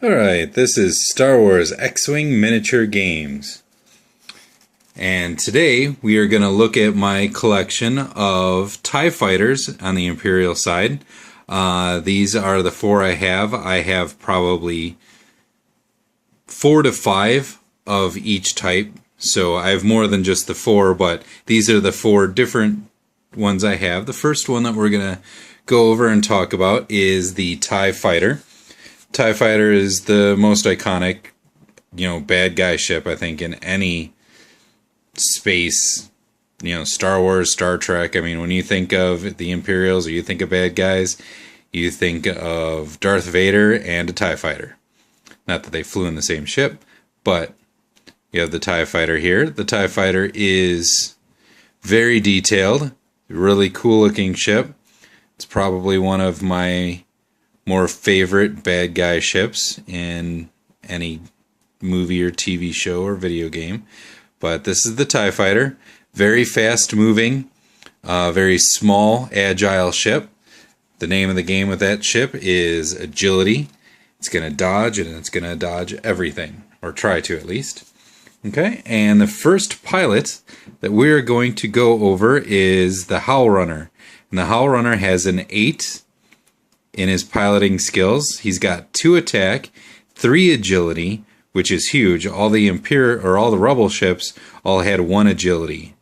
Alright, this is Star Wars X-Wing Miniature Games. And today we are going to look at my collection of TIE Fighters on the Imperial side. These are the four I have. I have probably 4 to 5 of each type. So I have more than just the 4, but these are the 4 different ones I have. The first one that we're going to go over and talk about is the TIE Fighter. TIE Fighter is the most iconic, bad guy ship, I think, in any space, Star Wars, Star Trek. I mean, when you think of the Imperials or you think of bad guys, you think of Darth Vader and a TIE Fighter. Not that they flew in the same ship, but you have the TIE Fighter here. The TIE Fighter is very detailed, really cool looking ship. It's probably one of my more favorite bad guy ships in any movie or TV show or video game. But this is the TIE Fighter. Very fast moving, very small, agile ship. The name of the game with that ship is Agility. It's going to dodge, and it's going to dodge everything, or try to at least. Okay, and the first pilot that we're going to go over is the Howl Runner. And the Howl Runner has an 8 in his piloting skills. He's got 2 attack, 3 agility, which is huge. All the all the Rebel ships all had 1 agility.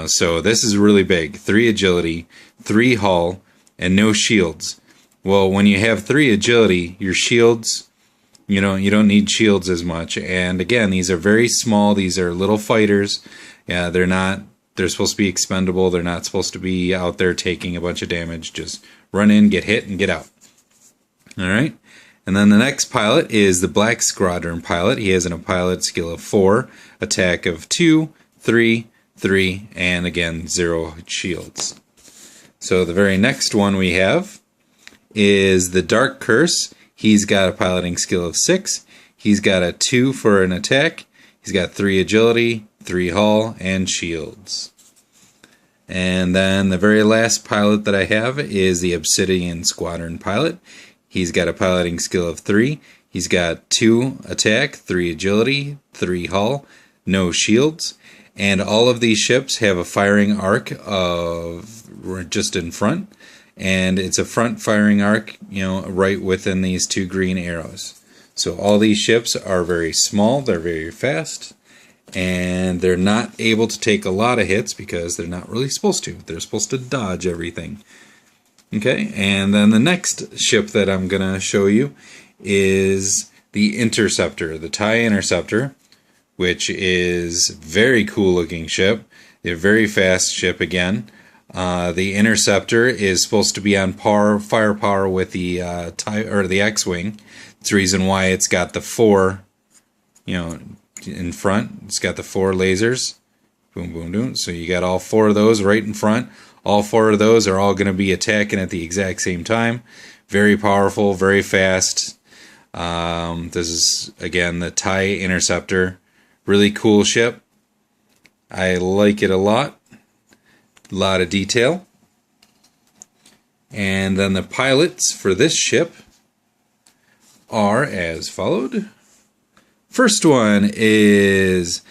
So this is really big. 3 agility, 3 hull, and no shields. Well, when you have 3 agility, your shields, you don't need shields as much. And again, these are very small. These are little fighters. Yeah, they're supposed to be expendable. They're not supposed to be out there taking a bunch of damage. Just run in, get hit, and get out. Alright. And then the next pilot is the Black Squadron pilot. He has a pilot skill of 4, attack of 2, 3, 3, and again, 0 shields. So the very next one we have is the Dark Curse. He's got a piloting skill of 6. He's got a 2 for an attack. He's got 3 agility, 3 hull, and shields. And then the very last pilot that I have is the Obsidian Squadron pilot. He's got a piloting skill of 3. He's got 2 attack, 3 agility, 3 hull, no shields. And all of these ships have a firing arc of just in front. And it's a front firing arc, right within these 2 green arrows. So all these ships are very small, they're very fast, and they're not able to take a lot of hits because they're not really supposed to. They're supposed to dodge everything. Okay, and then the next ship that I'm going to show you is the Interceptor, the TIE Interceptor, which is a very cool looking ship. A very fast ship again. The Interceptor is supposed to be on firepower with the the X-Wing. It's the reason why it's got the 4, in front. It's got the 4 lasers. Boom, boom, boom. So you got all 4 of those right in front. All 4 of those are all going to be attacking at the exact same time. Very powerful, very fast. This is, again, the TIE Interceptor. Really cool ship. I like it a lot. A lot of detail. And then the pilots for this ship are as followed. First one is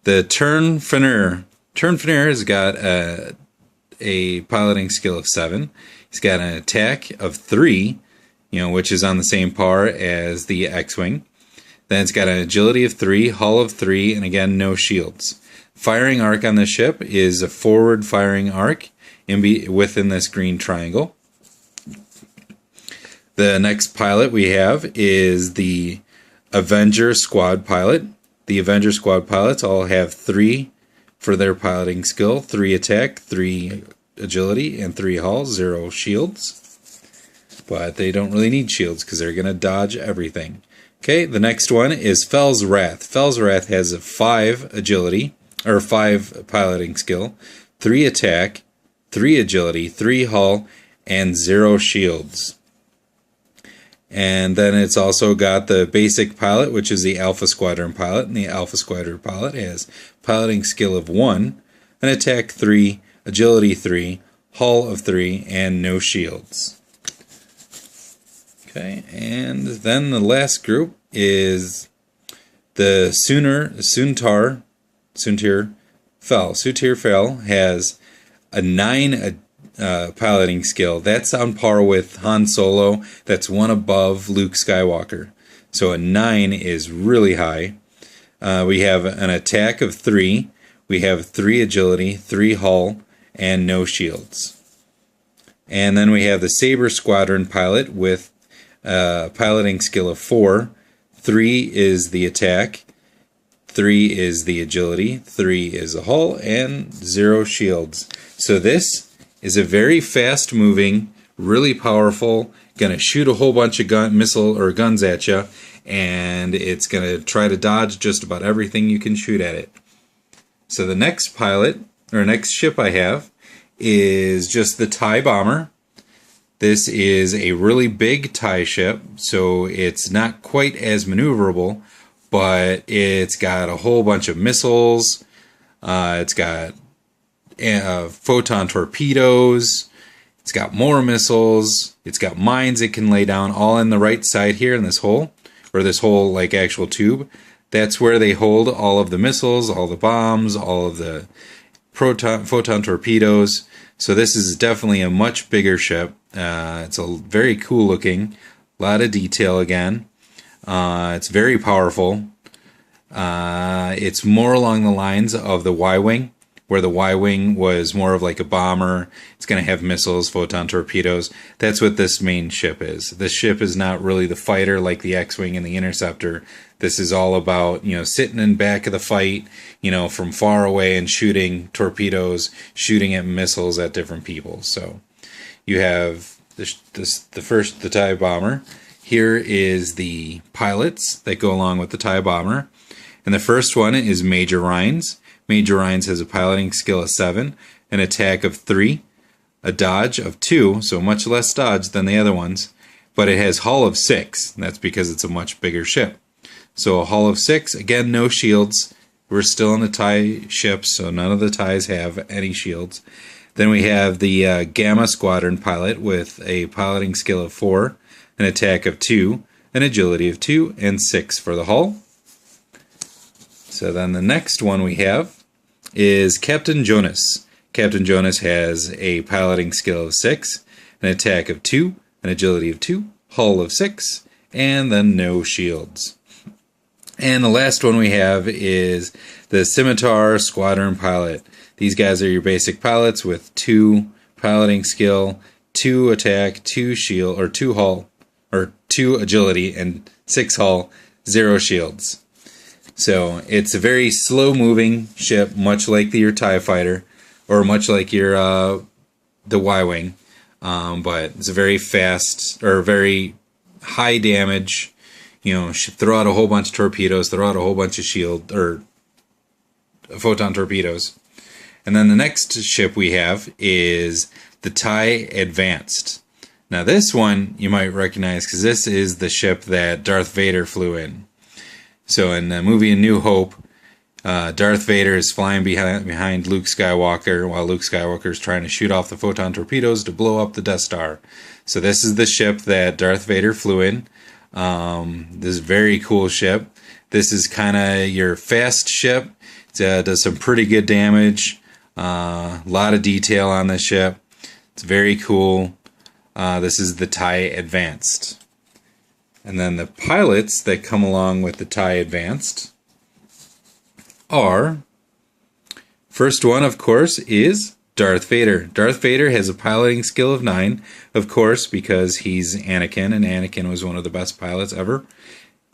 the Turnfener. Turnfener has got a piloting skill of 7. He's got an attack of 3, which is on the same par as the X-Wing. Then it's got an agility of 3, hull of 3, and again, no shields. Firing arc on the ship is a forward firing arc within this green triangle. The next pilot we have is the Avenger Squad pilot. The Avenger Squad pilots all have 3 for their piloting skill. 3 attack, 3 agility, and 3 hull, 0 shields. But they don't really need shields because they're going to dodge everything. Okay, the next one is Fel's Wrath. Fel's Wrath has a 5 agility, or 5 piloting skill, 3 attack, 3 agility, 3 hull, and 0 shields. And then it's also got the basic pilot, which is the Alpha Squadron pilot. And the Alpha Squadron pilot has piloting skill of 1, an attack 3, agility 3, hull of 3, and no shields. Okay, and then the last group is the Soontir Fel has a 9 piloting skill. That's on par with Han Solo. That's one above Luke Skywalker. So a 9 is really high. We have an attack of 3. We have 3 agility, 3 hull, and no shields. And then we have the Saber Squadron pilot with a piloting skill of 4. 3 is the attack, 3 is the agility, 3 is the hull, and 0 shields. So this is a very fast moving, really powerful, gonna shoot a whole bunch of guns at you, and it's gonna try to dodge just about everything you can shoot at it. So the next next ship I have is just the TIE Bomber. This is a really big TIE ship, so it's not quite as maneuverable, but it's got a whole bunch of missiles. It's got photon torpedoes. It's got more missiles. It's got mines it can lay down, all in the right side here in this hole, or this whole like actual tube. That's where they hold all of the missiles, all the bombs, all of the photon torpedoes. So this is definitely a much bigger ship. It's a very cool looking, a lot of detail again. It's very powerful. It's more along the lines of the Y-Wing, where the Y-Wing was more of like a bomber. It's going to have missiles, photon torpedoes. That's what this main ship is. This ship is not really the fighter like the X-Wing and the Interceptor. This is all about, sitting in back of the fight, from far away and shooting torpedoes, shooting at missiles at different people. So you have the TIE Bomber. Here is the pilots that go along with the TIE Bomber. And the first one is Major Rhines. Major Rhines has a piloting skill of 7, an attack of 3, a dodge of 2, so much less dodge than the other ones, but it has hull of 6. That's because it's a much bigger ship. So a hull of 6, again, no shields. We're still in the TIE ships, so none of the TIEs have any shields. Then we have the Gamma Squadron pilot with a piloting skill of 4, an attack of 2, an agility of 2, and 6 for the hull. So then the next one we have is Captain Jonas. Captain Jonas has a piloting skill of 6, an attack of 2, an agility of 2, hull of 6, and then no shields. And the last one we have is the Scimitar Squadron pilot. These guys are your basic pilots with 2 piloting skill, 2 attack, 2 shield, or 2 hull, or 2 agility, and 6 hull, 0 shields. So it's a very slow-moving ship, much like your TIE Fighter, or much like your the Y-Wing, but it's a very fast, or very high damage. Throw out a whole bunch of torpedoes, throw out a whole bunch of shield, or photon torpedoes. And then the next ship we have is the TIE Advanced. Now this one you might recognize because this is the ship that Darth Vader flew in. So in the movie A New Hope, Darth Vader is flying behind Luke Skywalker while Luke Skywalker is trying to shoot off the photon torpedoes to blow up the Death Star. So this is the ship that Darth Vader flew in. This is a very cool ship. This is kind of your fast ship. It does some pretty good damage. A lot of detail on this ship. It's very cool. This is the TIE Advanced. And then the pilots that come along with the TIE Advanced are, first one, of course, is Darth Vader. Darth Vader has a piloting skill of 9, of course, because he's Anakin, and Anakin was one of the best pilots ever.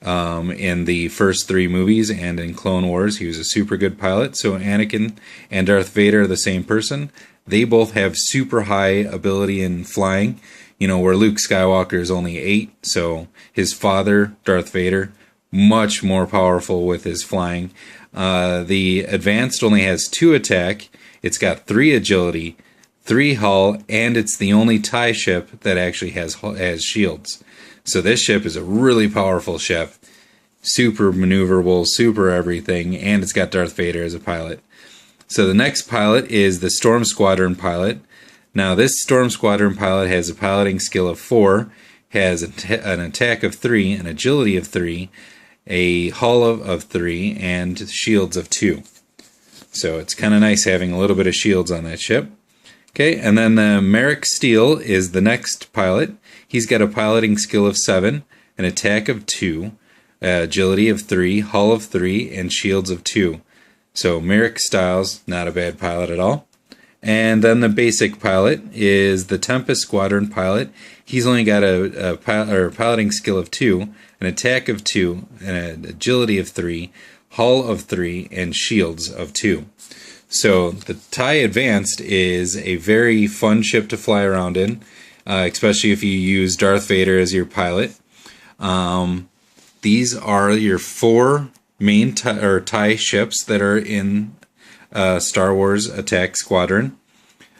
In the first 3 movies and in Clone Wars, he was a super good pilot. So Anakin and Darth Vader are the same person. They both have super high ability in flying, where Luke Skywalker is only 8. So his father, Darth Vader, much more powerful with his flying. The Advanced only has 2 attack. It's got 3 agility, 3 hull, and it's the only TIE ship that actually has shields. So this ship is a really powerful ship, super maneuverable, super everything, and it's got Darth Vader as a pilot. So the next pilot is the Storm Squadron pilot. Now this Storm Squadron pilot has a piloting skill of 4. has an attack of 3, an agility of 3, a hull of 3, and shields of 2. So it's kind of nice having a little bit of shields on that ship. Okay, and then the Merrick Steele is the next pilot. He's got a piloting skill of 7, an attack of 2, agility of 3, hull of 3, and shields of 2. So Merrick Styles, not a bad pilot at all. And then the basic pilot is the Tempest Squadron pilot. He's only got a piloting skill of 2, an attack of 2, an agility of 3, hull of 3, and shields of 2. So the TIE Advanced is a very fun ship to fly around in, especially if you use Darth Vader as your pilot. These are your 4 main TIE ships that are in Star Wars Attack Squadron.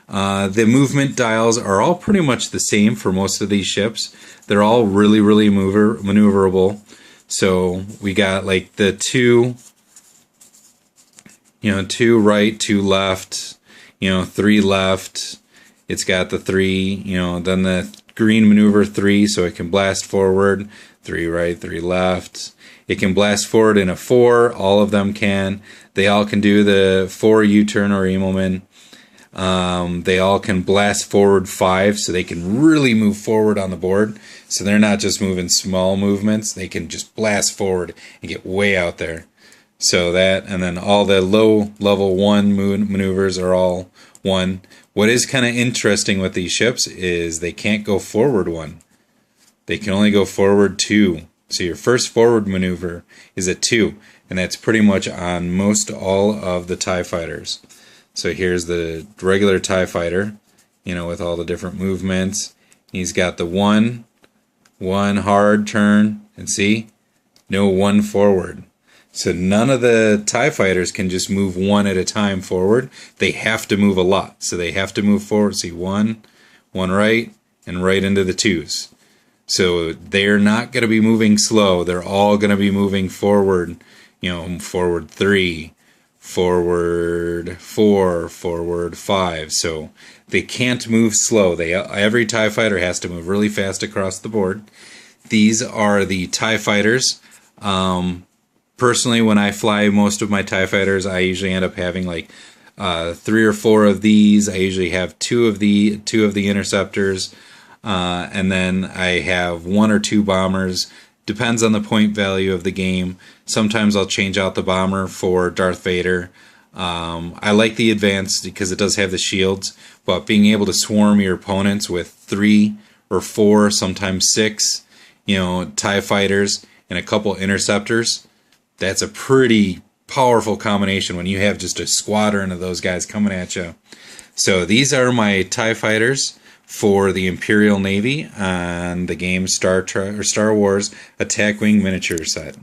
The movement dials are all pretty much the same for most of these ships. They're all really, really maneuverable. So we got like the 2 right, 2 left, 3 left. It's got the 3, then the green maneuver 3, so it can blast forward, 3 right, 3 left. It can blast forward in a 4, all of them can. They all can do the 4 U-turn or Immelman. They all can blast forward 5, so they can really move forward on the board. So they're not just moving small movements, they can just blast forward and get way out there. So that, and then all the low level 1 maneuvers are all 1. What is kind of interesting with these ships is they can't go forward 1. They can only go forward 2. So your first forward maneuver is a 2, and that's pretty much on most all of the TIE fighters. So here's the regular TIE fighter, with all the different movements. He's got the 1 hard turn, and see, no 1 forward. So none of the TIE fighters can just move 1 at a time forward. They have to move a lot. So they have to move forward. See, 1 right, and right into the 2s. So they're not going to be moving slow. They're all going to be moving forward, forward 3, forward 4, forward 5. So they can't move slow. Every TIE fighter has to move really fast across the board. These are the TIE fighters. Personally, when I fly most of my TIE fighters, I usually end up having like 3 or 4 of these. I usually have 2 of the interceptors, and then I have 1 or 2 bombers. Depends on the point value of the game. Sometimes I'll change out the bomber for Darth Vader. I like the Advanced because it does have the shields, but being able to swarm your opponents with 3 or 4, sometimes 6, TIE fighters and a couple interceptors, that's a pretty powerful combination when you have just a squadron of those guys coming at you. So these are my TIE fighters for the Imperial Navy on the game Star Wars Attack Wing miniature set.